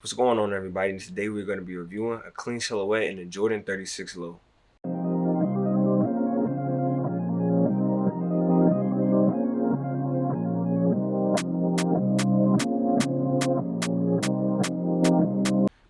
What's going on, everybody? Today we're going to be reviewing a clean silhouette in the Jordan 36 low.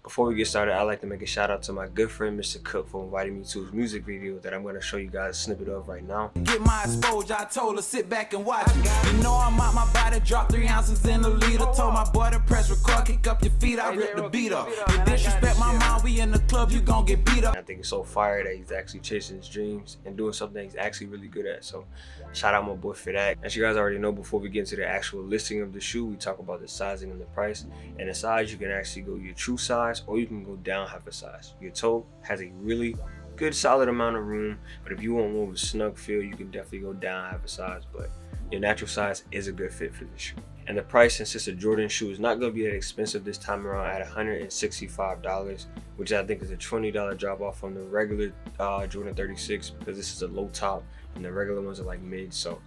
Before we get started, I'd like to make a shout out to my good friend Mr. Cook for inviting me to his music video that I'm going to show you guys a snippet of right now. Get my exposure, I told her sit back and watch it. You know I'm out my body, drop 3 ounces in a liter. Told my boy to press record, kick up your feet, I rip the beat up. You disrespect my mom, we in the club, you gon' get beat up. I think it's so fire that he's actually chasing his dreams and doing something he's actually really good at. So shout out my boy for that. As you guys already know, before we get into the actual listing of the shoe, we talk about the sizing and the price. And the size, you can actually go your true size or you can go down half a size. Your toe has a really good solid amount of room, but if you want more of a snug feel, you can definitely go down half a size, but your natural size is a good fit for this shoe. And the price, since it's a Jordan shoe, is not going to be that expensive this time around at $165, which I think is a $20 drop off from the regular Jordan 36, because this is a low top and the regular ones are like mid. So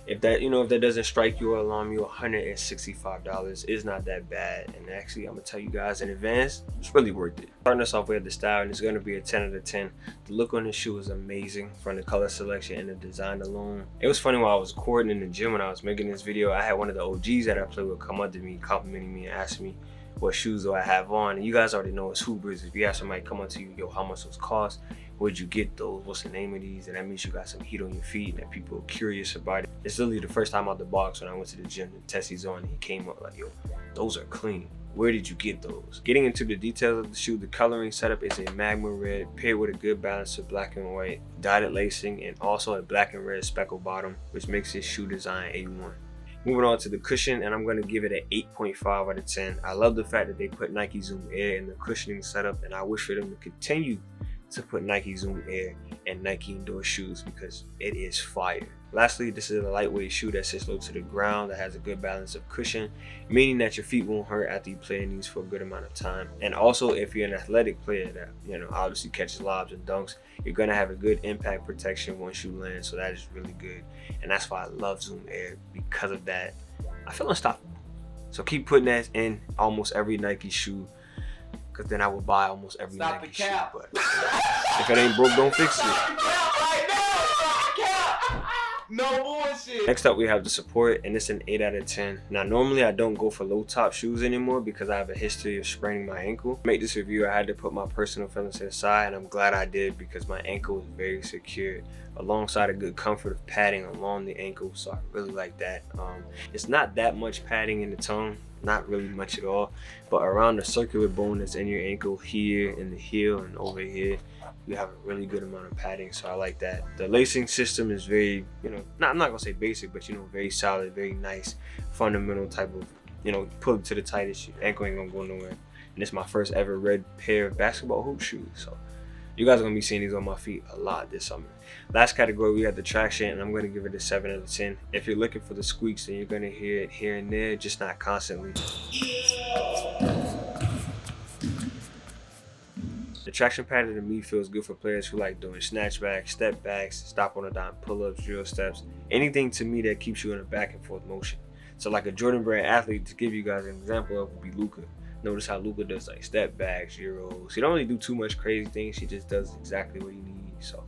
if that doesn't strike you or alarm you, $165 is not that bad. And actually, I'm gonna tell you guys in advance, it's really worth it. Starting us off with the style, and it's gonna be a 10 out of 10. The look on this shoe is amazing, from the color selection and the design alone. It was funny, while I was recording in the gym when I was making this video, I had one of the OGs that I play with come up to me, complimenting me and asking me what shoes do I have on. And you guys already know it's Hoobers. If you have somebody come up to you, yo, how much those cost? Where'd you get those? What's the name of these? And that means you got some heat on your feet and that people are curious about it. It's literally the first time out the box when I went to the gym to test these on, and he came up like, yo, those are clean. Where did you get those? Getting into the details of the shoe, the coloring setup is a magma red paired with a good balance of black and white, dotted lacing, and also a black and red speckle bottom, which makes this shoe design A1. Moving on to the cushion, and I'm going to give it an 8.5 out of 10. I love the fact that they put Nike Zoom Air in the cushioning setup, and I wish for them to continue to put Nike Zoom Air and Nike Indoor shoes because it is fire. Lastly, this is a lightweight shoe that sits low to the ground, that has a good balance of cushion, meaning that your feet won't hurt after you play in these for a good amount of time. And also, if you're an athletic player that obviously catches lobs and dunks, you're gonna have a good impact protection once you land, so that is really good. And that's why I love Zoom Air. Because of that, I feel unstoppable. So keep putting that in almost every Nike shoe, because then I will buy almost every Nike shoe. But if it ain't broke, don't fix it. No bullshit. Next up, we have the support, and it's an 8 out of 10. Now, normally I don't go for low top shoes anymore because I have a history of spraining my ankle. To make this review, I had to put my personal feelings to the side, and I'm glad I did because my ankle is very secure, alongside a good comfort of padding along the ankle, so I really like that. It's not that much padding in the tongue, not really much at all, but around the circular bone that's in your ankle here, in the heel, and over here, you have a really good amount of padding, so I like that. The lacing system is very, I'm not gonna say basic, but very solid, very nice, fundamental type of, pull it to the tightest, your ankle ain't gonna go nowhere. And it's my first ever red pair of basketball hoop shoes, so you guys are gonna be seeing these on my feet a lot this summer. Last category, we have the traction, and I'm gonna give it a 7 out of 10. If you're looking for the squeaks, then you're gonna hear it here and there, just not constantly. The traction pattern to me feels good for players who like doing snatchbacks, step backs, stop on a dime, pull-ups, drill steps, anything to me that keeps you in a back and forth motion. So like a Jordan brand athlete, to give you guys an example of, would be Luka. Notice how Luka does like step backs, gyros. He don't really do too much crazy things. He just does exactly what he needs. So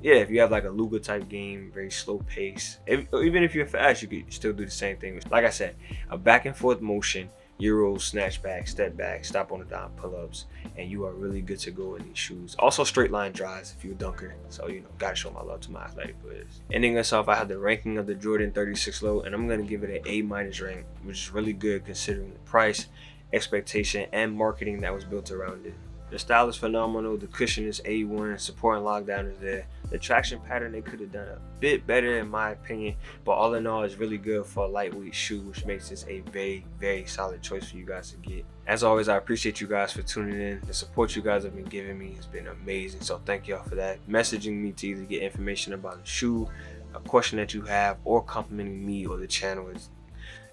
yeah, if you have like a Luka type game, very slow pace, even if you're fast, you could still do the same thing. Like I said, a back and forth motion, Euros, snatchback, step back, stop on the dime, pull-ups, and you are really good to go in these shoes. Also straight line drives if you're a dunker, so gotta show my love to my athletic players. Ending us off, I have the ranking of the Jordan 36 low, and I'm gonna give it an A- rank, which is really good considering the price, expectation, and marketing that was built around it. The style is phenomenal, the cushion is A1, support and lockdown is there. The traction pattern, they could have done a bit better in my opinion, but all in all, it's really good for a lightweight shoe, which makes this a very, very solid choice for you guys to get. As always, I appreciate you guys for tuning in. The support you guys have been giving me has been amazing, so thank y'all for that. Messaging me to either get information about the shoe, a question that you have, or complimenting me or the channel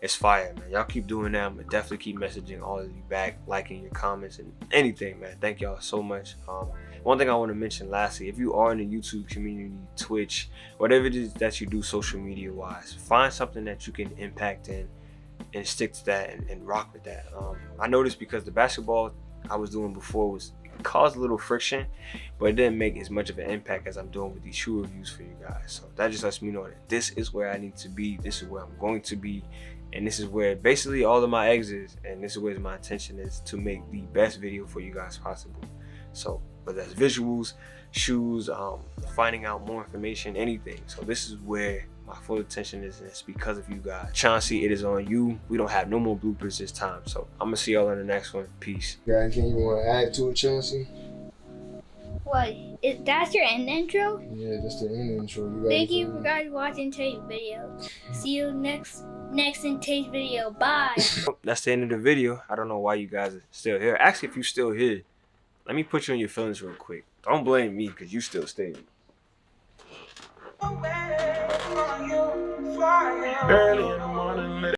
it's fire, man. Y'all keep doing that. I'm gonna definitely keep messaging all of you back, liking your comments and anything, man. Thank y'all so much. One thing I want to mention lastly, if you are in the YouTube community, Twitch, whatever it is that you do social media wise, find something that you can impact in and stick to that and rock with that. I noticed because the basketball I was doing before was caused a little friction, but it didn't make as much of an impact as I'm doing with these shoe reviews for you guys. So that just lets me know that this is where I need to be, this is where I'm going to be, and this is where basically all of my eggs is, and this is where my intention is to make the best video for you guys possible. So whether that's visuals, shoes, finding out more information, anything. So this is where my full attention is, and it's because of you guys. Chauncey, it is on you. We don't have no more bloopers this time. So I'm gonna see y'all in the next one. Peace. Got anything you want to add to it, Chauncey? What? That's your end intro? Yeah, that's the end intro. You Thank you for guys watching today's video. See you next in today's video. Bye. That's the end of the video. I don't know why you guys are still here. Actually, if you still here, let me put you on your feelings real quick. Don't blame me because you still stayed. Early in the morning,